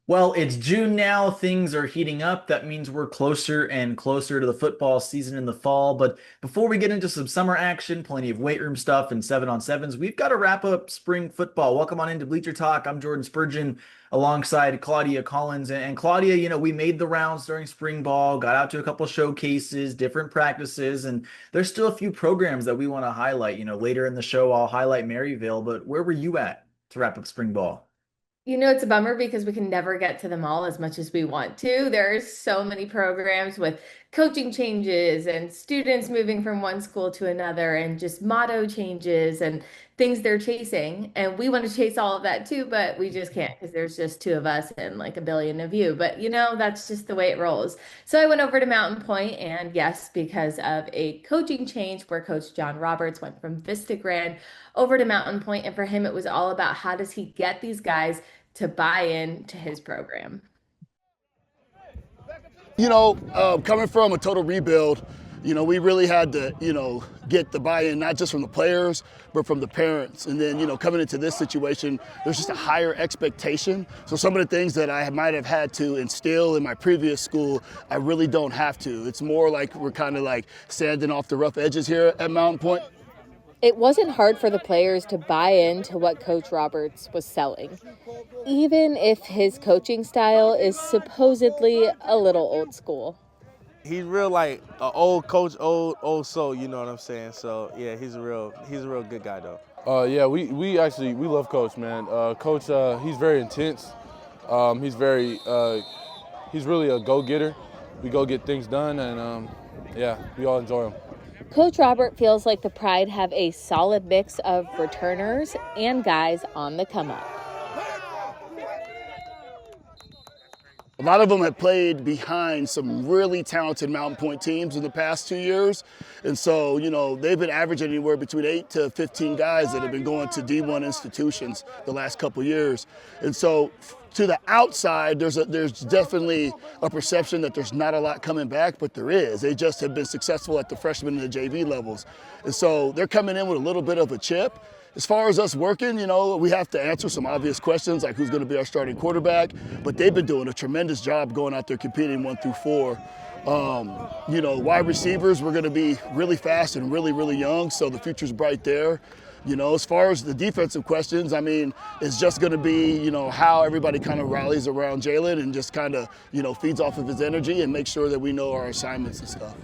Well, it's June now. Things are heating up. That means we're closer and closer to the football season in the fall. But before we get into some summer action, plenty of weight room stuff and 7-on-sevens, we've got to wrap up spring football. Welcome on into Bleacher Talk. I'm Jordan Spurgeon alongside Claudia Collins. And Claudia, we made the rounds during spring ball, got out to a couple showcases, different practices, and there's still a few programs that we want to highlight. Later in the show, I'll highlight Maryville, but where were you at to wrap up spring ball? It's a bummer because we can never get to them all as much as we want to. There's so many programs with coaching changes and students moving from one school to another and just motto changes and things they're chasing. And we want to chase all of that too, but we just can't because there's just two of us and like a billion of you. But that's just the way it rolls. So I went over to Mountain Point, and yes, because of a coaching change where Coach John Roberts went from Vista Grand over to Mountain Point, and for him it was all about how does he get these guys to buy in to his program. Coming from a total rebuild, we really had to, get the buy-in not just from the players, but from the parents. And then, coming into this situation, there's just a higher expectation. So some of the things that I might have had to instill in my previous school, I really don't have to. It's more like we're kind of like sanding off the rough edges here at Mountain Point. It wasn't hard for the players to buy into what Coach Roberts was selling, even if his coaching style is supposedly a little old school. He's real like an old coach, old soul. You know what I'm saying? So yeah, he's a real good guy though. Yeah, we love Coach, man. Coach, he's very intense. He's really a go-getter. We go get things done, and yeah, we all enjoy him. Coach Robert feels like the Pride have a solid mix of returners and guys on the come up. A lot of them have played behind some really talented Mountain Point teams in the past 2 years. And so, they've been averaging anywhere between 8 to 15 guys that have been going to D1 institutions the last couple years. And so to the outside, there's definitely a perception that there's not a lot coming back, but there is. They just have been successful at the freshman and the JV levels. And so they're coming in with a little bit of a chip. As far as us working, we have to answer some obvious questions like who's going to be our starting quarterback, but they've been doing a tremendous job going out there competing 1 through 4. Wide receivers, we're going to be really fast and really, really young, so the future's bright there. As far as the defensive questions, it's just going to be, how everybody kind of rallies around Jalen and just kind of, feeds off of his energy and make sure that we know our assignments and stuff.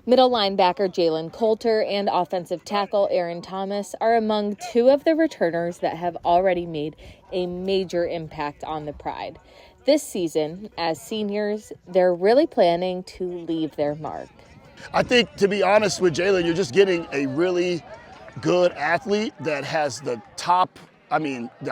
Middle linebacker Jalen Coulter and offensive tackle Aaron Thomas are among two of the returners that have already made a major impact on the Pride. This season, as seniors, they're really planning to leave their mark. I think, to be honest with Jalen, you're just getting a really good athlete that has the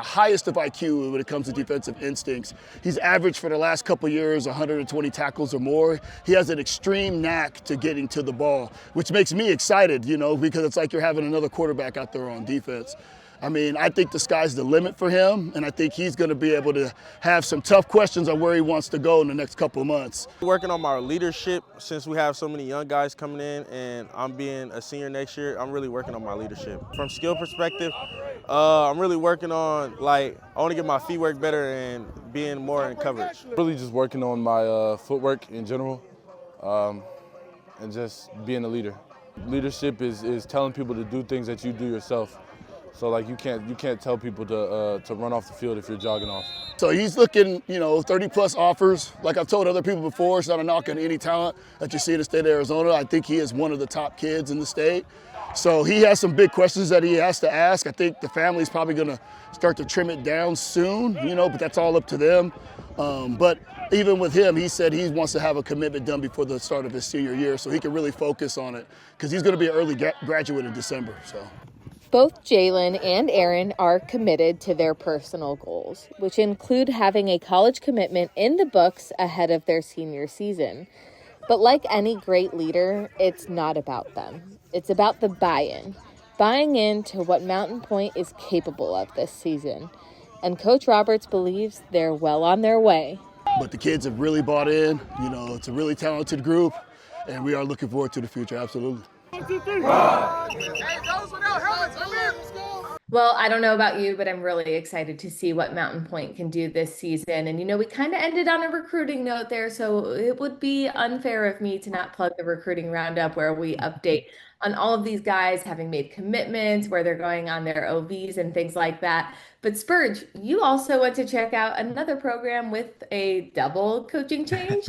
highest of IQ when it comes to defensive instincts. He's averaged for the last couple years 120 tackles or more. He has an extreme knack to getting to the ball, which makes me excited, because it's like you're having another quarterback out there on defense. I think the sky's the limit for him, and I think he's going to be able to have some tough questions on where he wants to go in the next couple of months. Working on my leadership since we have so many young guys coming in, and I'm being a senior next year. I'm really working on my leadership. From skill perspective, I'm really working on I want to get my feet work better and being more in coverage. Really just working on my footwork in general, and just being a leader. Leadership is telling people to do things that you do yourself. So you can't tell people to run off the field if you're jogging off. So he's looking, 30 plus offers. Like I've told other people before, it's not a knock on any talent that you see in the state of Arizona. I think he is one of the top kids in the state. So he has some big questions that he has to ask. I think the family's probably going to start to trim it down soon, but that's all up to them. But even with him, he said he wants to have a commitment done before the start of his senior year so he can really focus on it because he's going to be an early graduate in December. So. Both Jalen and Aaron are committed to their personal goals, which include having a college commitment in the books ahead of their senior season. But like any great leader, it's not about them. It's about the buying into what Mountain Point is capable of this season. And Coach Roberts believes they're well on their way. But the kids have really bought in. It's a really talented group, and we are looking forward to the future, absolutely. 1, 2, 3. Hey, those without helmets, come here. Well, I don't know about you, but I'm really excited to see what Mountain Point can do this season. And we kind of ended on a recruiting note there, so it would be unfair of me to not plug the recruiting roundup where we update on all of these guys having made commitments, where they're going on their OVs and things like that. But Spurge, you also went to check out another program with a double coaching change.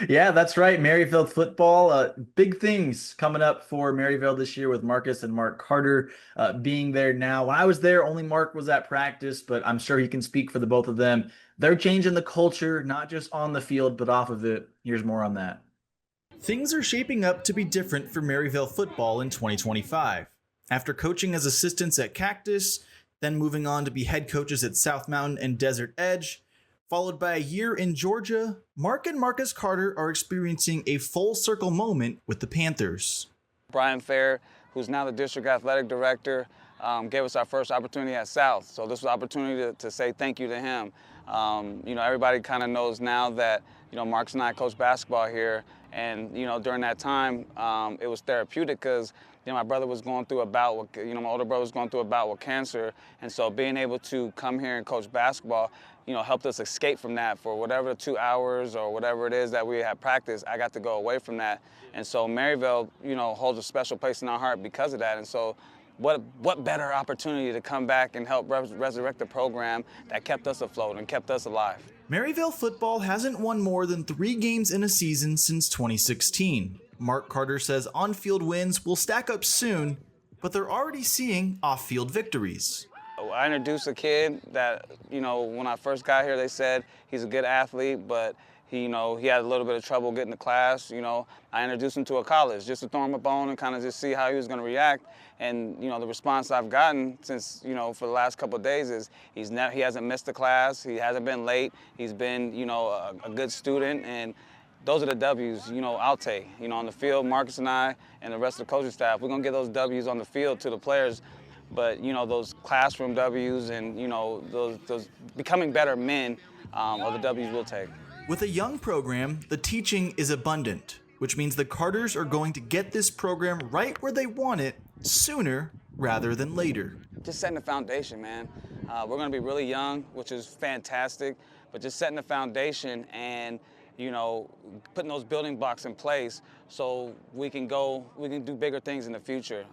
Yeah, that's right. Maryville football. Big things coming up for Maryville this year with Marcus and Mark Carter being there now. When I was there, only Mark was at practice, but I'm sure he can speak for the both of them. They're changing the culture, not just on the field, but off of it. Here's more on that. Things are shaping up to be different for Maryville football in 2025. After coaching as assistants at Cactus, then moving on to be head coaches at South Mountain and Desert Edge, followed by a year in Georgia, Mark and Marcus Carter are experiencing a full circle moment with the Panthers. Brian Fair, who's now the district athletic director, gave us our first opportunity at South. So this was an opportunity to say thank you to him. Everybody kind of knows now that, Marcus and I coach basketball here. And, during that time, it was therapeutic because, my brother was going through a bout with, my older brother was going through a bout with cancer. And so being able to come here and coach basketball, helped us escape from that for whatever 2 hours or whatever it is that we had practiced. I got to go away from that. And so Maryville, holds a special place in our heart because of that. And so what better opportunity to come back and help resurrect the program that kept us afloat and kept us alive. Maryville football hasn't won more than 3 games in a season since 2016. Mark Carter says on-field wins will stack up soon, but they're already seeing off-field victories. I introduced a kid that, when I first got here, they said he's a good athlete, but he had a little bit of trouble getting to class. I introduced him to a college just to throw him a bone and kind of just see how he was going to react. And, the response I've gotten since, for the last couple of days is he hasn't missed a class. He hasn't been late. He's been, a good student. And those are the W's, I'll take. On the field, Marcus and I and the rest of the coaching staff, we're going to get those W's on the field to the players. But, those classroom W's and, those becoming better men are the W's we'll take. With a young program, the teaching is abundant, which means the Carters are going to get this program right where they want it sooner rather than later. Just setting the foundation, man. We're going to be really young, which is fantastic, but just setting the foundation and, putting those building blocks in place so we can do bigger things in the future.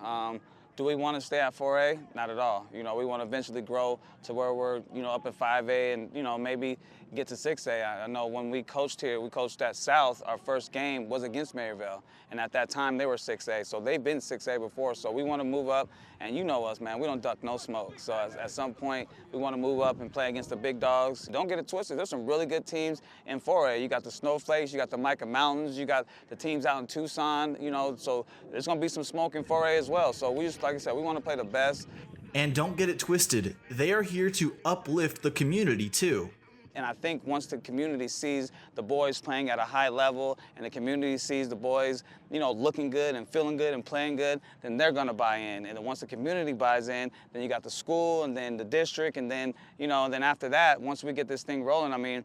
Do we want to stay at 4A? Not at all. We want to eventually grow to where we're, up at 5A and, maybe get to 6A. I know when we coached here, we coached at South. Our first game was against Maryville. And at that time, they were 6A. So they've been 6A before. So we want to move up. And you know us, man. We don't duck no smoke. So at some point, we want to move up and play against the big dogs. Don't get it twisted. There's some really good teams in 4A. You got the Snowflakes. You got the Micah Mountains. You got the teams out in Tucson. So there's going to be some smoke in 4A as well. So we just, like I said, we want to play the best. And don't get it twisted. They are here to uplift the community, too. And I think once the community sees the boys playing at a high level and the community sees the boys, looking good and feeling good and playing good, then they're going to buy in. And then once the community buys in, then you got the school and then the district. And then, and then after that, once we get this thing rolling,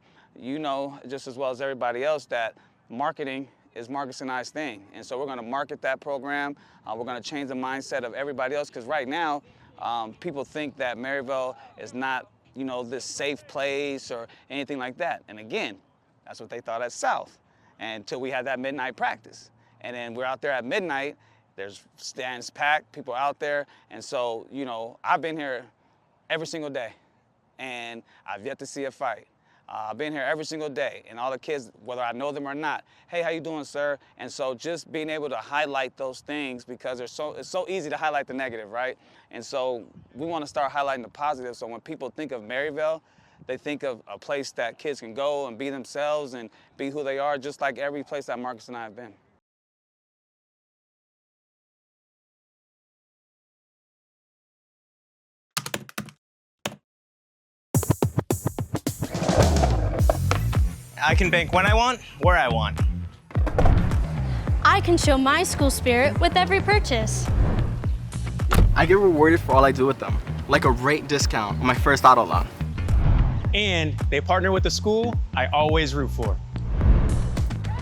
just as well as everybody else that marketing is Marcus and I's thing. And so we're going to market that program. We're going to change the mindset of everybody else because right now, people think that Maryville is not this safe place or anything like that. And again, that's what they thought at South until we had that midnight practice. And then we're out there at midnight, there's stands packed, people out there. And so, I've been here every single day and I've yet to see a fight. I've been here every single day, and all the kids, whether I know them or not, hey, how you doing, sir? And so just being able to highlight those things because it's so easy to highlight the negative, right? And so we want to start highlighting the positive. So when people think of Maryville, they think of a place that kids can go and be themselves and be who they are, just like every place that Marcus and I have been. I can bank when I want, where I want. I can show my school spirit with every purchase. I get rewarded for all I do with them, like a rate discount on my first auto loan. And they partner with the school I always root for.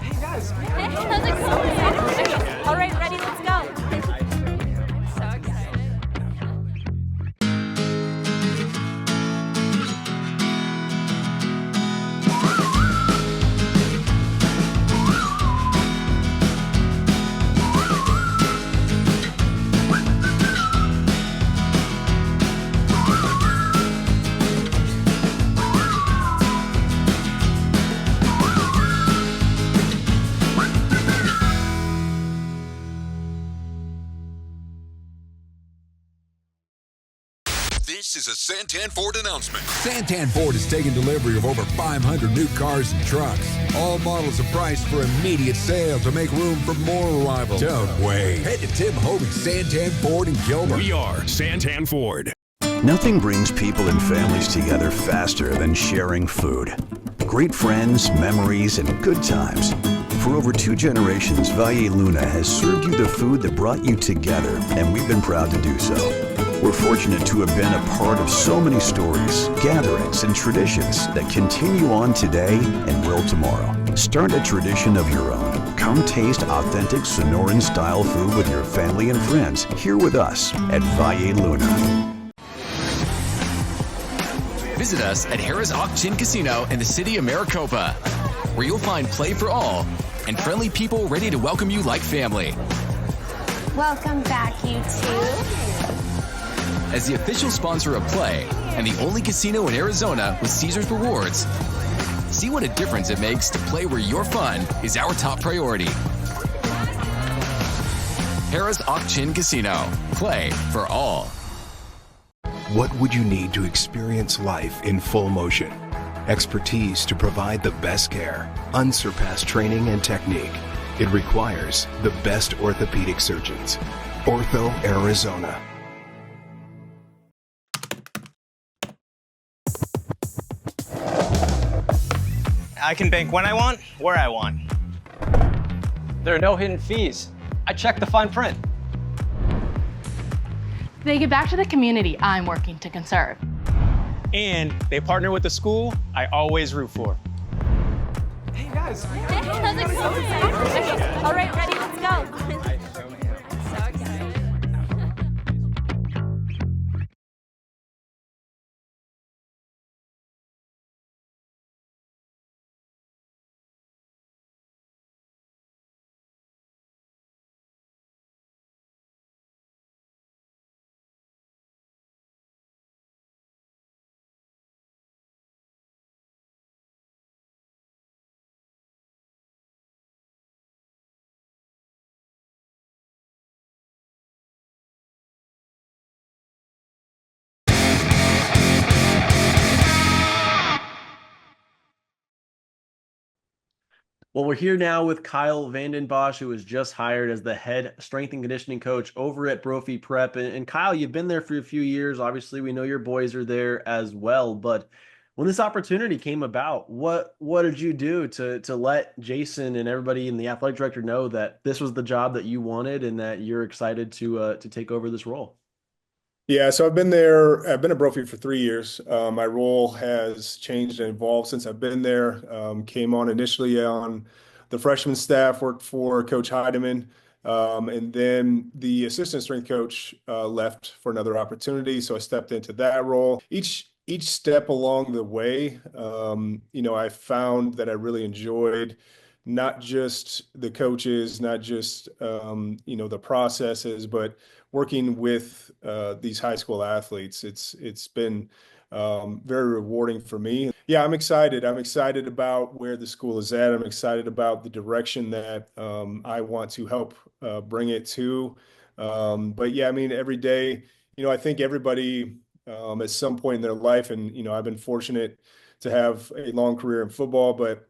Hey guys. Hey, how's it going? All right, ready, let's go. So excited. This is a Santan Ford announcement. Santan Ford is taking delivery of over 500 new cars and trucks. All models are priced for immediate sale to make room for more arrivals. Don't wait. Head to Tim Hovey's Santan Ford in Gilbert. We are Santan Ford. Nothing brings people and families together faster than sharing food. Great friends, memories, and good times. For over 2 generations, Valle Luna has served you the food that brought you together, and we've been proud to do so. We're fortunate to have been a part of so many stories, gatherings, and traditions that continue on today and will tomorrow. Start a tradition of your own. Come taste authentic Sonoran-style food with your family and friends here with us at Valle Luna. Visit us at Harrah's Auction Casino in the city of Maricopa, where you'll find play for all and friendly people ready to welcome you like family. Welcome back, you two. As the official sponsor of Play and the only casino in Arizona with Caesars Rewards, see what a difference it makes to play where your fun is our top priority. Harrah's Auction Casino. Play for all. What would you need to experience life in full motion? Expertise to provide the best care, unsurpassed training and technique. It requires the best orthopedic surgeons. Ortho Arizona. I can bank when I want, where I want. There are no hidden fees. I checked the fine print. They give back to the community I'm working to conserve. And they partner with the school I always root for. Hey guys. Hey, how's it going? All right, ready, let's go. So excited. Well, we're here now with Kyle Vandenbosch, who was just hired as the head strength and conditioning coach over at Brophy Prep. And Kyle, you've been there for a few years. Obviously, we know your boys are there as well. But when this opportunity came about, what did you do to let Jason and everybody and the athletic director know that this was the job that you wanted and that you're excited to take over this role? Yeah, so I've been there. I've been at Brophy for 3 years. My role has changed and evolved since I've been there. Came on initially on the freshman staff, worked for Coach Heidemann, and then the assistant strength coach left for another opportunity. So I stepped into that role. Each step along the way, I found that I really enjoyed not just the coaches, not just the processes, but working with these high school athletes. It's been very rewarding for me. Yeah, I'm excited. I'm excited about where the school is at. I'm excited about the direction that I want to help bring it to. But yeah, I mean, every day, I think everybody at some point in their life, and I've been fortunate to have a long career in football, but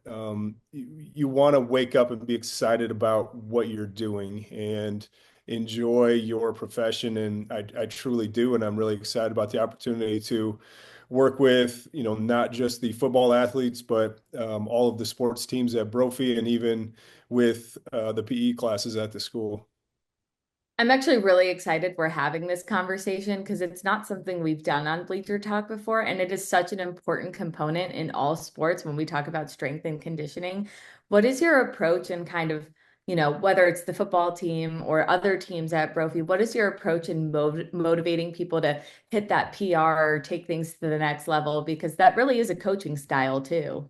you want to wake up and be excited about what you're doing and enjoy your profession. And I truly do. And I'm really excited about the opportunity to work with, not just the football athletes, but all of the sports teams at Brophy and even with the PE classes at the school. I'm actually really excited we're having this conversation because it's not something we've done on Bleacher Talk before. And it is such an important component in all sports when we talk about strength and conditioning. What is your approach and kind of, whether it's the football team or other teams at Brophy, what is your approach in motivating people to hit that PR or take things to the next level? Because that really is a coaching style too.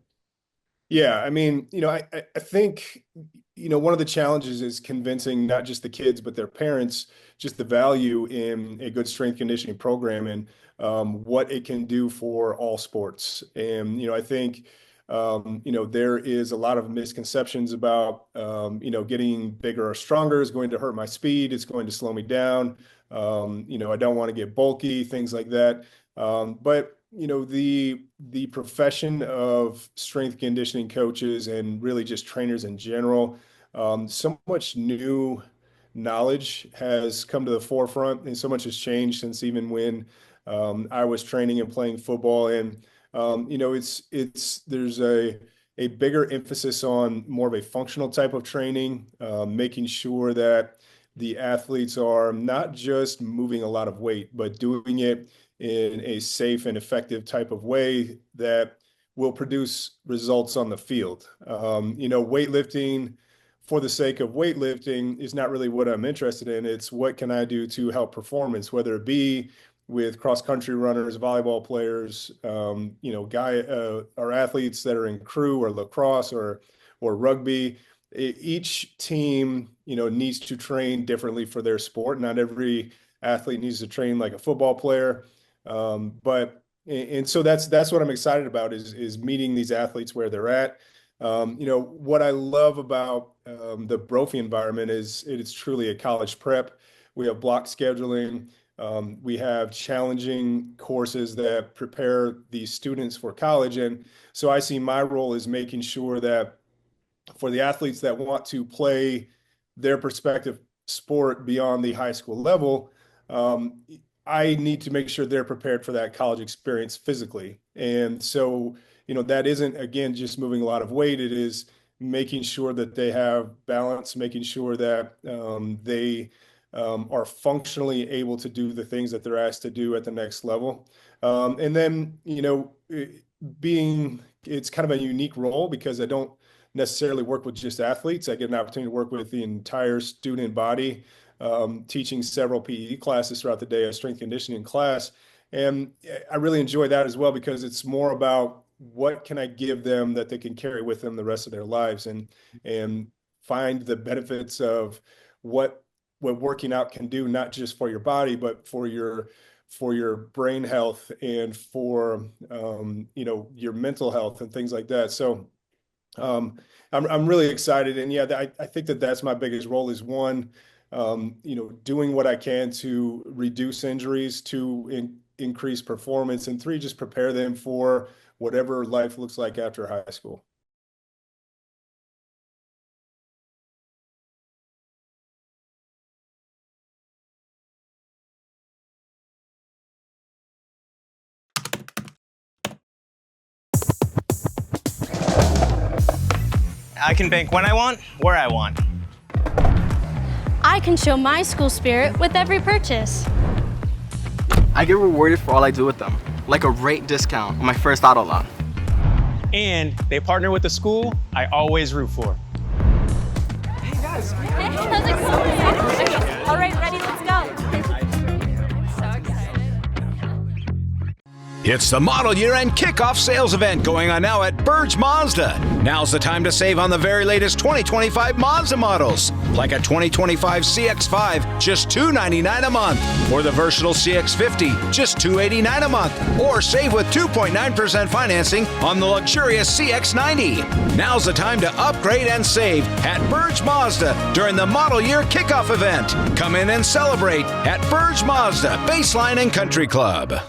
Yeah, I mean, I think, one of the challenges is convincing not just the kids, but their parents, just the value in a good strength conditioning program and what it can do for all sports. And, I think There is a lot of misconceptions about, getting bigger or stronger is going to hurt my speed. It's going to slow me down. I don't want to get bulky, things like that. But the profession of strength conditioning coaches and really just trainers in general, so much new knowledge has come to the forefront, and so much has changed since even when I was training and playing football. And there's a bigger emphasis on more of a functional type of training, making sure that the athletes are not just moving a lot of weight, but doing it in a safe and effective type of way that will produce results on the field. Weightlifting for the sake of weightlifting is not really what I'm interested in. It's what can I do to help performance, whether it be with cross-country runners, volleyball players, or athletes that are in crew or lacrosse or rugby. Each team, needs to train differently for their sport. Not every athlete needs to train like a football player. So that's what I'm excited about is meeting these athletes where they're at. What I love about the Brophy environment is it's truly a college prep. We have block scheduling. We have challenging courses that prepare these students for college. And so I see my role as making sure that for the athletes that want to play their prospective sport beyond the high school level, I need to make sure they're prepared for that college experience physically. And so, that isn't, again, just moving a lot of weight. It is making sure that they have balance, making sure that they are functionally able to do the things that they're asked to do at the next level. And then, it's kind of a unique role because I don't necessarily work with just athletes. I get an opportunity to work with the entire student body, teaching several PE classes throughout the day, a strength conditioning class. And I really enjoy that as well because it's more about what can I give them that they can carry with them the rest of their lives and find the benefits of what working out can do, not just for your body, but for your brain health and for your mental health and things like that. So I'm really excited, and yeah, I think that's my biggest role is one, doing what I can to reduce injuries, to increase performance, and three, just prepare them for whatever life looks like after high school. I can bank when I want, where I want. I can show my school spirit with every purchase. I get rewarded for all I do with them, like a rate discount on my first auto loan. And they partner with the school I always root for. Hey guys. Hey, how's it going? All right, ready, let's go. I'm so excited. It's the model year-end kickoff sales event going on now at Burge Mazda. Now's the time to save on the very latest 2025 Mazda models, like a 2025 CX-5, just $299 a month, or the versatile CX-50, just $289 a month, or save with 2.9% financing on the luxurious CX-90. Now's the time to upgrade and save at Burge Mazda during the model year kickoff event. Come in and celebrate at Burge Mazda, Baseline and Country Club.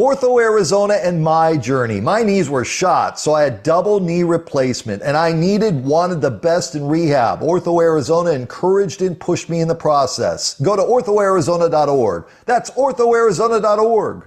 Ortho Arizona and my journey. My knees were shot, so I had double knee replacement, and I wanted the best in rehab. Ortho Arizona encouraged and pushed me in the process. Go to orthoarizona.org. That's orthoarizona.org.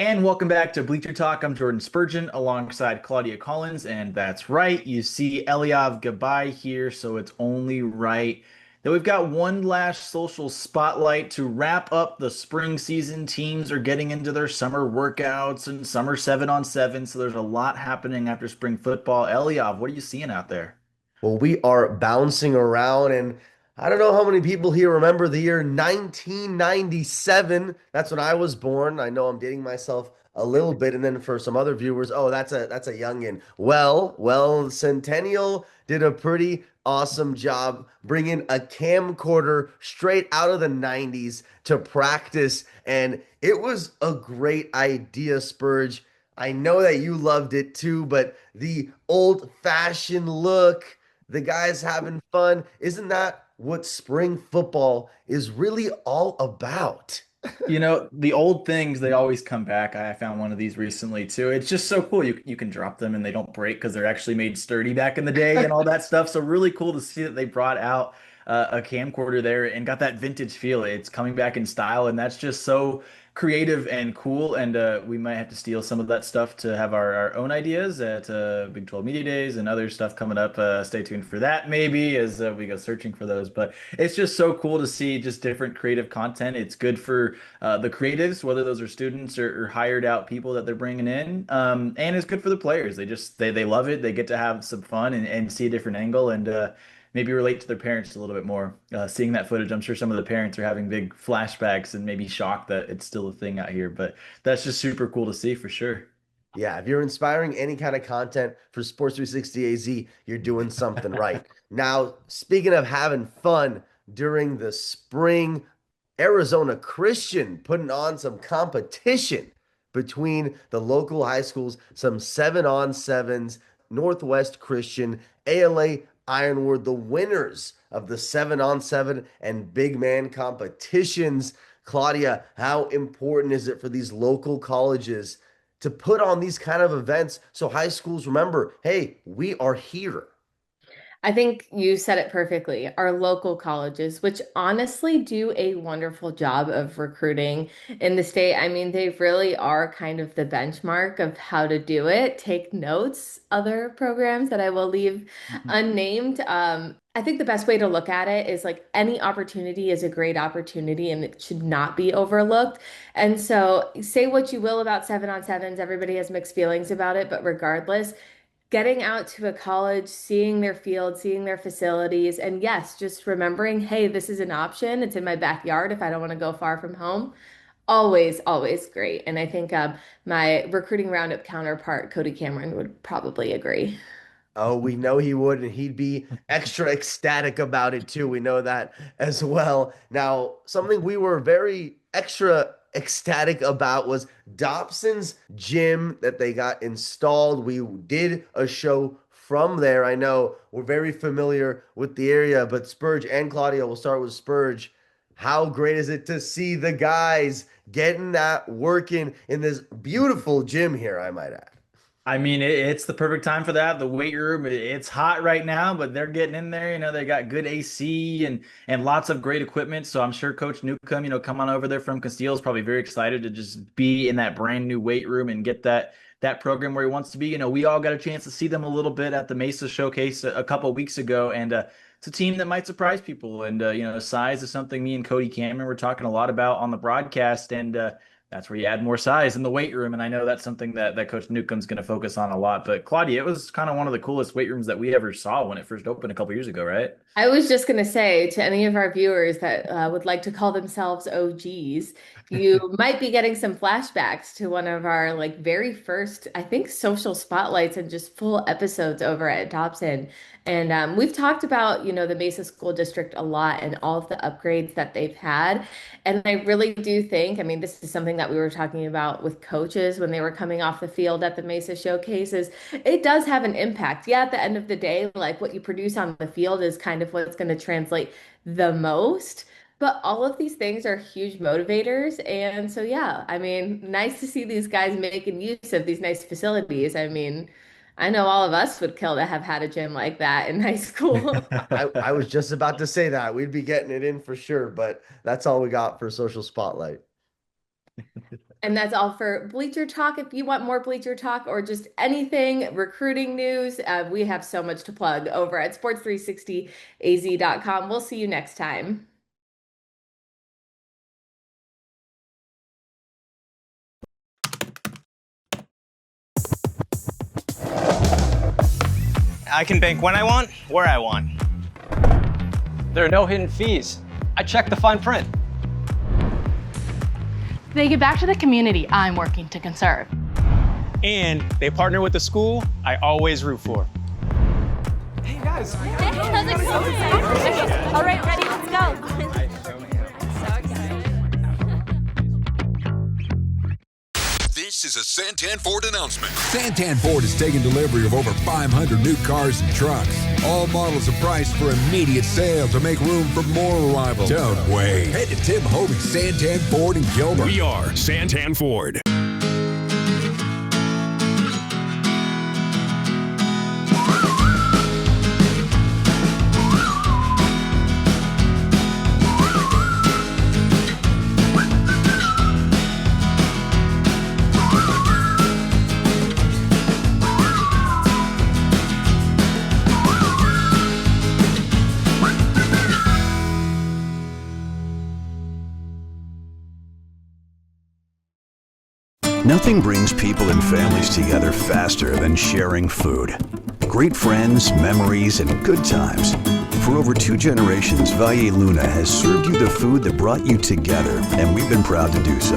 And welcome back to Bleacher Talk. I'm Jordan Spurgeon alongside Claudia Collins. And that's right, you see Eliav Gabay here, so it's only right that we've got one last social spotlight to wrap up the spring season. Teams are getting into their summer workouts and summer 7-on-7, so there's a lot happening after spring football. Eliav, what are you seeing out there? Well, we are bouncing around, and I don't know how many people here remember the year 1997. That's when I was born. I know I'm dating myself a little bit, and then for some other viewers, oh, that's a youngin. Well, Centennial did a pretty awesome job bringing a camcorder straight out of the 90s to practice, and it was a great idea, Spurge. I know that you loved it too, but the old-fashioned look, the guys having fun. Isn't that what spring football is really all about? You know, the old things, they always come back. I found one of these recently too. It's just so cool. You can drop them and they don't break because they're actually made sturdy back in the day and all that stuff. So really cool to see that they brought out a camcorder there and got that vintage feel. It's coming back in style, and that's just so creative and cool. And we might have to steal some of that stuff to have our own ideas at Big 12 Media Days and other stuff coming up. Stay tuned for that maybe as we go searching for those. But it's just so cool to see just different creative content. It's good for the creatives, whether those are students or hired out people that they're bringing in. And it's good for the players. They love it. They get to have some fun and see a different angle and maybe relate to their parents a little bit more. Seeing that footage, I'm sure some of the parents are having big flashbacks and maybe shocked that it's still a thing out here. But that's just super cool to see for sure. Yeah, if you're inspiring any kind of content for Sports 360 AZ, you're doing something right. Now, speaking of having fun during the spring, Arizona Christian putting on some competition between the local high schools, some 7-on-7s, Northwest Christian, ALA Ironwood, the winners of the 7-on-7 and big man competitions. Claudia, how important is it for these local colleges to put on these kind of events so high schools remember, hey, we are here? I think you said it perfectly. Our local colleges, which honestly do a wonderful job of recruiting in the state. I mean, they really are kind of the benchmark of how to do it. Take notes, other programs that I will leave unnamed. I think the best way to look at it is like any opportunity is a great opportunity and it should not be overlooked. And so, say what you will about 7-on-7s, everybody has mixed feelings about it, but regardless, getting out to a college, seeing their field, seeing their facilities, and yes, just remembering, hey, this is an option. It's in my backyard if I don't want to go far from home. Always, always great. And I think my recruiting roundup counterpart, Cody Cameron, would probably agree. Oh, we know he would, and he'd be extra ecstatic about it too. We know that as well. Now, something we were very extra ecstatic about was Dobson's gym that they got installed. We did a show from there. I know we're very familiar with the area, but Spurge and Claudia, we'll start with Spurge. How great is it to see the guys getting that working in this beautiful gym here, I might add? I mean, it's the perfect time for that. The weight room, it's hot right now, but they're getting in there. You know, they got good AC and lots of great equipment. So I'm sure Coach Newcomb, come on over there from Castile, is probably very excited to just be in that brand new weight room and get that program where he wants to be. We all got a chance to see them a little bit at the Mesa Showcase a couple of weeks ago, and it's a team that might surprise people. And size is something me and Cody Cameron were talking a lot about on the broadcast, and That's where you add more size in the weight room. And I know that's something that Coach Newcomb's going to focus on a lot. But Claudia, it was kind of one of the coolest weight rooms that we ever saw when it first opened a couple years ago, right? I was just going to say to any of our viewers that would like to call themselves OGs, you might be getting some flashbacks to one of our like very first, I think, social spotlights and just full episodes over at Dobson. And we've talked about, the Mesa School District a lot and all of the upgrades that they've had. And I really do think, I mean, this is something that we were talking about with coaches when they were coming off the field at the Mesa showcases. It does have an impact. Yeah, at the end of the day, like what you produce on the field is kind of what's going to translate the most. But all of these things are huge motivators. And so, yeah, I mean, nice to see these guys making use of these nice facilities. I mean, I know all of us would kill to have had a gym like that in high school. I was just about to say that. We'd be getting it in for sure, but that's all we got for Social Spotlight. And that's all for Bleacher Talk. If you want more Bleacher Talk or just anything recruiting news, we have so much to plug over at sports360az.com. We'll see you next time. I can bank when I want, where I want. There are no hidden fees. I check the fine print. They give back to the community I'm working to conserve. And they partner with the school I always root for. Hey guys. Hey, how's it going? All right, ready, let's go. This is a Santan Ford announcement. Santan Ford has taken delivery of over 500 new cars and trucks. All models are priced for immediate sale to make room for more arrivals. Don't wait. Head to Tim Hovey's Santan Ford in Gilbert. We are Santan Ford. Nothing brings people and families together faster than sharing food. Great friends, memories, and good times. For over 2 generations, Valle Luna has served you the food that brought you together, and we've been proud to do so.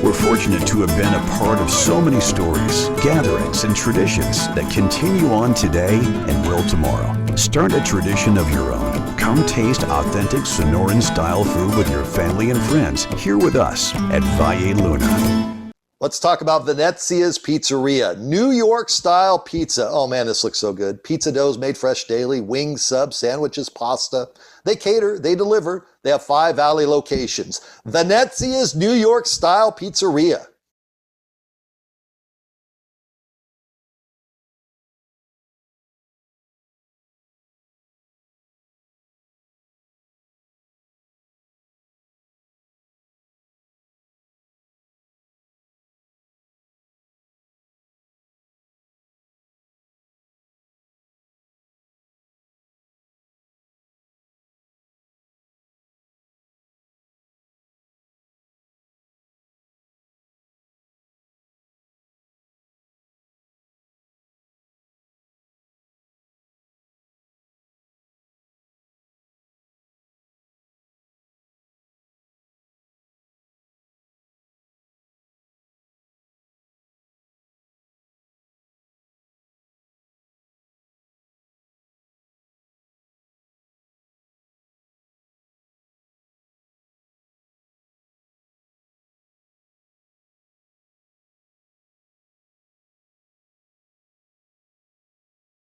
We're fortunate to have been a part of so many stories, gatherings, and traditions that continue on today and will tomorrow. Start a tradition of your own. Come taste authentic Sonoran-style food with your family and friends here with us at Valle Luna. Let's talk about Venezia's Pizzeria. New York style pizza. Oh man, this looks so good. Pizza doughs made fresh daily, wings, subs, sandwiches, pasta. They cater, they deliver. They have 5 Valley locations. Venezia's New York style pizzeria.